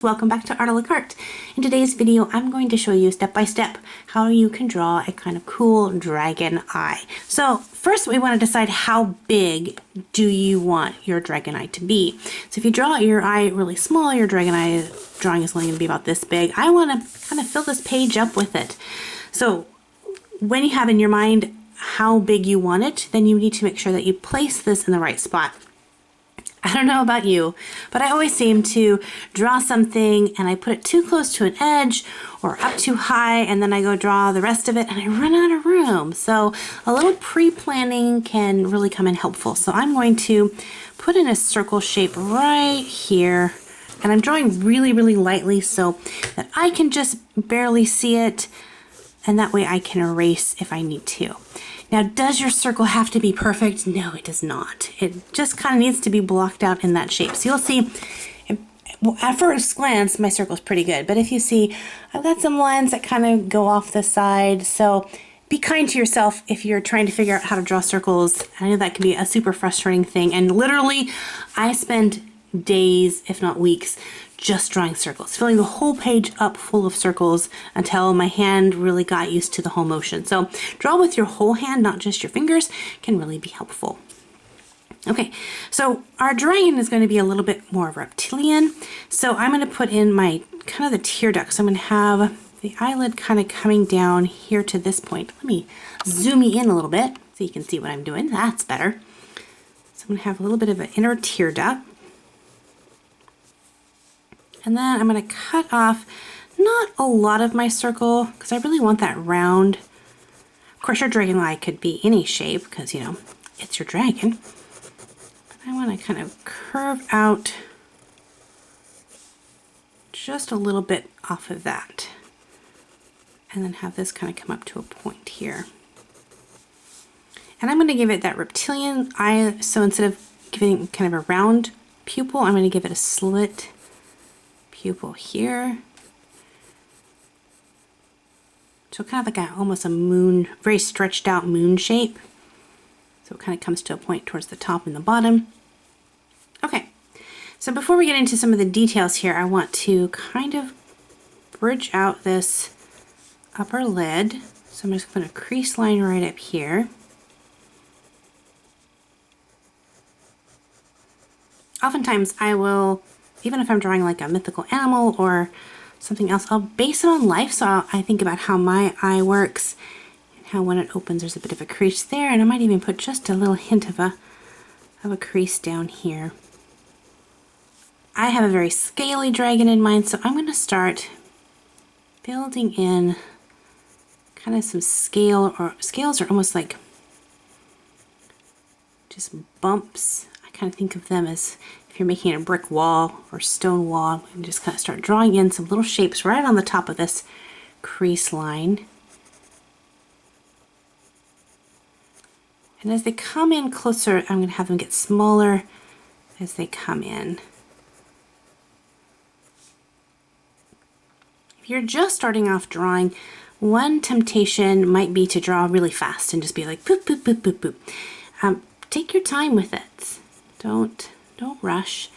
Welcome back to Art a la Carte. In today's video, I'm going to show you step by step how you can draw a kind of cool dragon eye. So first we want to decide how big do you want your dragon eye to be. So if you draw your eye really small, your dragon eye drawing is only going to be about this big. I want to kind of fill this page up with it. So when you have in your mind how big you want it, then you need to make sure that you place this in the right spot. I don't know about you, but I always seem to draw something and I put it too close to an edge or up too high, and then I go draw the rest of it and I run out of room. So a little pre-planning can really come in helpful. So I'm going to put in a circle shape right here, and I'm drawing really, really lightly so that I can just barely see it, and that way I can erase if I need to. Now, does your circle have to be perfect? No, it does not. It just kind of needs to be blocked out in that shape. So you'll see, well, at first glance, my circle is pretty good. But if you see, I've got some lines that kind of go off the side. So be kind to yourself if you're trying to figure out how to draw circles. I know that can be a super frustrating thing. And literally, I spend days, if not weeks, just drawing circles, filling the whole page up full of circles until my hand really got used to the whole motion. So draw with your whole hand, not just your fingers, can really be helpful. Okay, so our dragon is going to be a little bit more reptilian. So I'm going to put in my kind of the tear duct. So I'm going to have the eyelid kind of coming down here to this point. Let me zoom in a little bit so you can see what I'm doing. That's better. So I'm going to have a little bit of an inner tear duct. And then I'm going to cut off not a lot of my circle because I really want that round. Of course, your dragon eye could be any shape because, you know, it's your dragon. But I want to kind of curve out just a little bit off of that. And then have this kind of come up to a point here. And I'm going to give it that reptilian eye. So instead of giving kind of a round pupil, I'm going to give it a slit pupil here. So kind of like almost a moon, very stretched out moon shape. So it kind of comes to a point towards the top and the bottom. Okay, so before we get into some of the details here, I want to kind of bridge out this upper lid. So I'm just going to crease line right up here. Oftentimes I will, even if I'm drawing like a mythical animal or something else, I'll base it on life. So I think about how my eye works and how when it opens there's a bit of a crease there, and I might even put just a little hint of a crease down here. I have a very scaly dragon in mind, so I'm going to start building in kind of some scale, or scales are almost like just bumps. I kind of think of them as if you're making a brick wall or stone wall, and just kind of start drawing in some little shapes right on the top of this crease line. And as they come in closer, I'm going to have them get smaller as they come in. If you're just starting off drawing, one temptation might be to draw really fast and just be like boop, boop, boop, boop, boop. Take your time with it. Don't rush.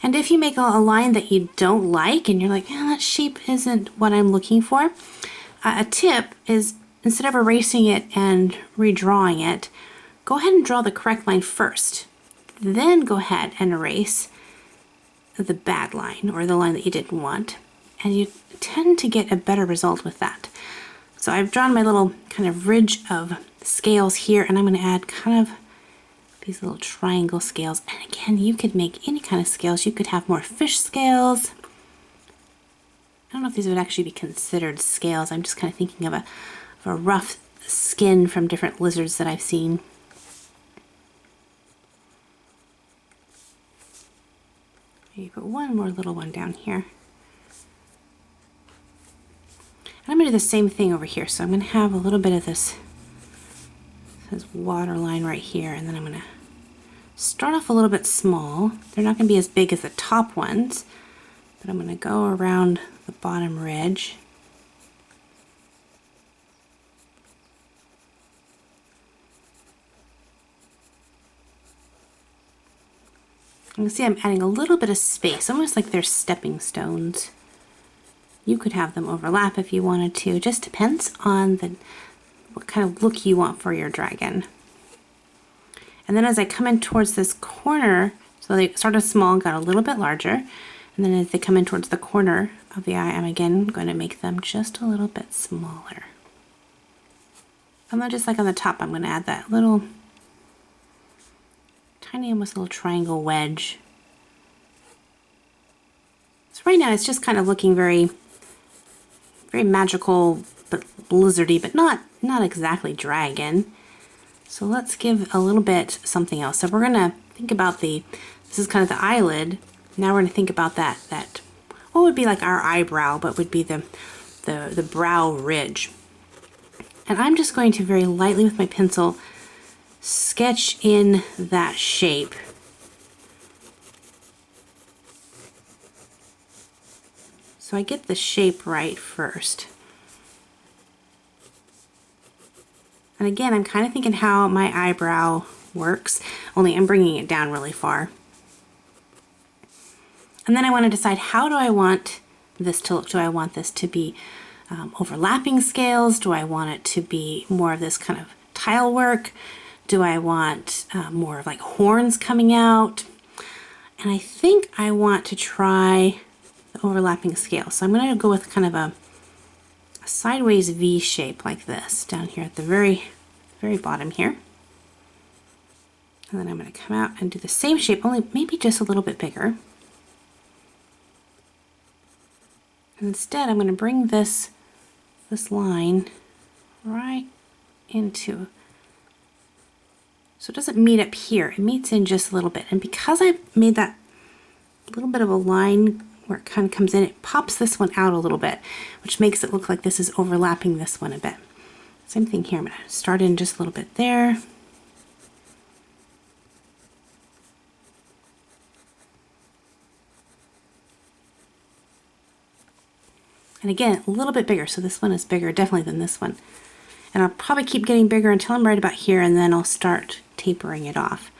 And if you make a line that you don't like and you're like, yeah, that shape isn't what I'm looking for, a tip is, instead of erasing it and redrawing it, go ahead and draw the correct line first. Then go ahead and erase the bad line or the line that you didn't want. And you tend to get a better result with that. So I've drawn my little kind of ridge of scales here, and I'm going to add kind of these little triangle scales. And again, you could make any kind of scales. You could have more fish scales. I don't know if these would actually be considered scales. I'm just kind of thinking of a rough skin from different lizards that I've seen. Maybe put one more little one down here. And I'm going to do the same thing over here. So I'm going to have a little bit of this water line right here, and then I'm going to start off a little bit small. They're not going to be as big as the top ones, but I'm going to go around the bottom ridge. You can see I'm adding a little bit of space, almost like they're stepping stones. You could have them overlap if you wanted to. It just depends on what kind of look you want for your dragon. And then as I come in towards this corner, so they started small and got a little bit larger, and then as they come in towards the corner of the eye, I'm again going to make them just a little bit smaller. And then just like on the top, I'm going to add that little tiny, almost a little triangle wedge. So right now it's just kind of looking very, very magical, but blizzardy, but not exactly dragon. So let's give a little bit something else. So we're gonna think about this is kind of the eyelid. Now we're gonna think about that what would be like our eyebrow, but would be the brow ridge. And I'm just going to very lightly with my pencil sketch in that shape. So I get the shape right first. And again, I'm kind of thinking how my eyebrow works, only I'm bringing it down really far. And then I want to decide, how do I want this to look? Do I want this to be overlapping scales? Do I want it to be more of this kind of tile work? Do I want more of like horns coming out? And I think I want to try the overlapping scale. So I'm going to go with kind of a sideways V shape like this down here at the very bottom here. And then I'm going to come out and do the same shape, only maybe just a little bit bigger. And instead I'm going to bring this line right into, so it doesn't meet up here, it meets in just a little bit. And because I made that little bit of a line where it kind of comes in, it pops this one out a little bit, which makes it look like this is overlapping this one a bit. Same thing here, I'm going to start in just a little bit there. And again, a little bit bigger, so this one is bigger definitely than this one. And I'll probably keep getting bigger until I'm right about here, and then I'll start tapering it off.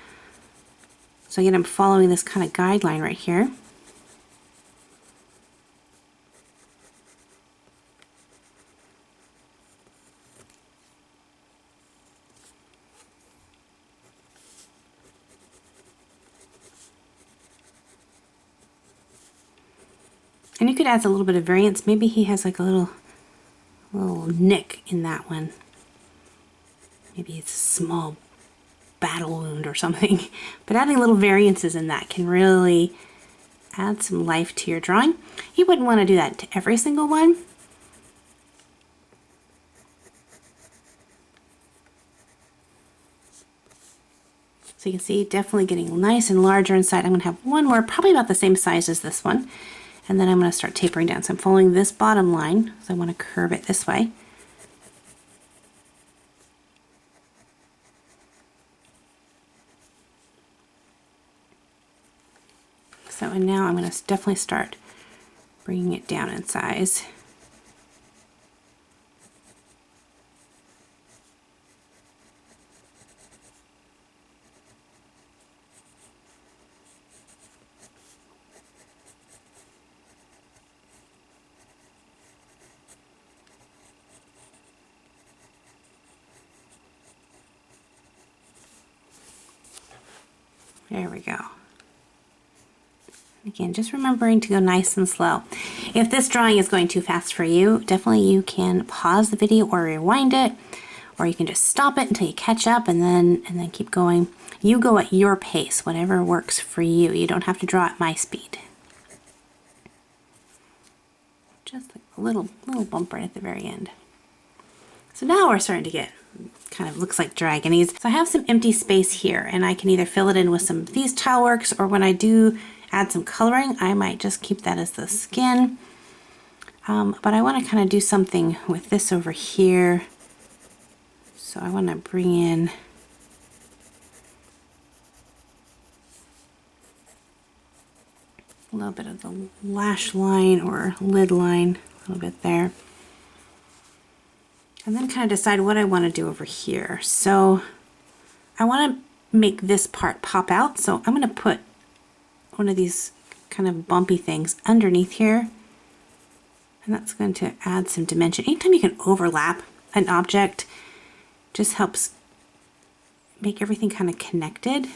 So again, I'm following this kind of guideline right here. And you could add a little bit of variance. Maybe he has like a little nick in that one. Maybe it's a small battle wound or something. But adding little variances in that can really add some life to your drawing. You wouldn't want to do that to every single one. So you can see definitely getting nice and larger inside. I'm going to have one more, probably about the same size as this one. And then I'm going to start tapering down. So I'm following this bottom line, so I want to curve it this way. So and now I'm going to definitely start bringing it down in size. There we go. Again, just remembering to go nice and slow. If this drawing is going too fast for you, definitely you can pause the video or rewind it, or you can just stop it until you catch up and then keep going. You go at your pace, whatever works for you. You don't have to draw at my speed. Just like a little bump right at the very end. So now we're starting to get kind of looks like dragonese. So I have some empty space here, and I can either fill it in with some of these tile works, or when I do add some coloring, I might just keep that as the skin. But I want to kind of do something with this over here. So I want to bring in a little bit of the lash line or lid line, a little bit there. And then kind of decide what I want to do over here. So I want to make this part pop out, so I'm going to put one of these kind of bumpy things underneath here. And that's going to add some dimension. Anytime you can overlap an object, just helps make everything kind of connected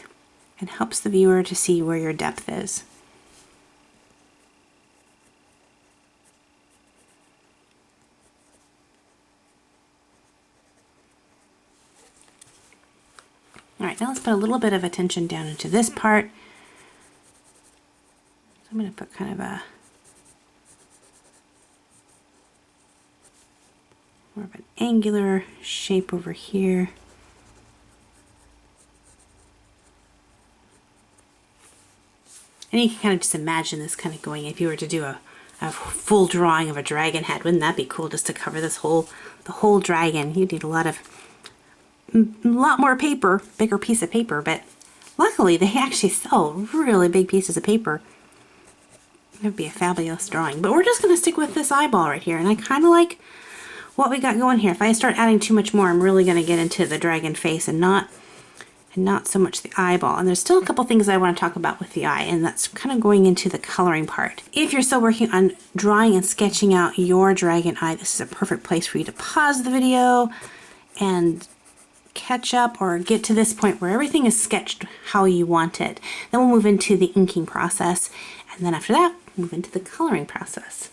and helps the viewer to see where your depth is. All right, now let's put a little bit of attention down into this part. So I'm going to put kind of a more of an angular shape over here. And you can kind of just imagine this kind of going, if you were to do a full drawing of a dragon head, wouldn't that be cool, just to cover this the whole dragon? You'd need a lot more paper, bigger piece of paper, but luckily they actually sell really big pieces of paper. It would be a fabulous drawing. But we're just going to stick with this eyeball right here, and I kind of like what we got going here. If I start adding too much more, I'm really going to get into the dragon face and not so much the eyeball. And there's still a couple things I want to talk about with the eye, and that's kind of going into the coloring part. If you're still working on drawing and sketching out your dragon eye, this is a perfect place for you to pause the video and catch up or get to this point where everything is sketched how you want it. Then we'll move into the inking process, and then after that, move into the coloring process.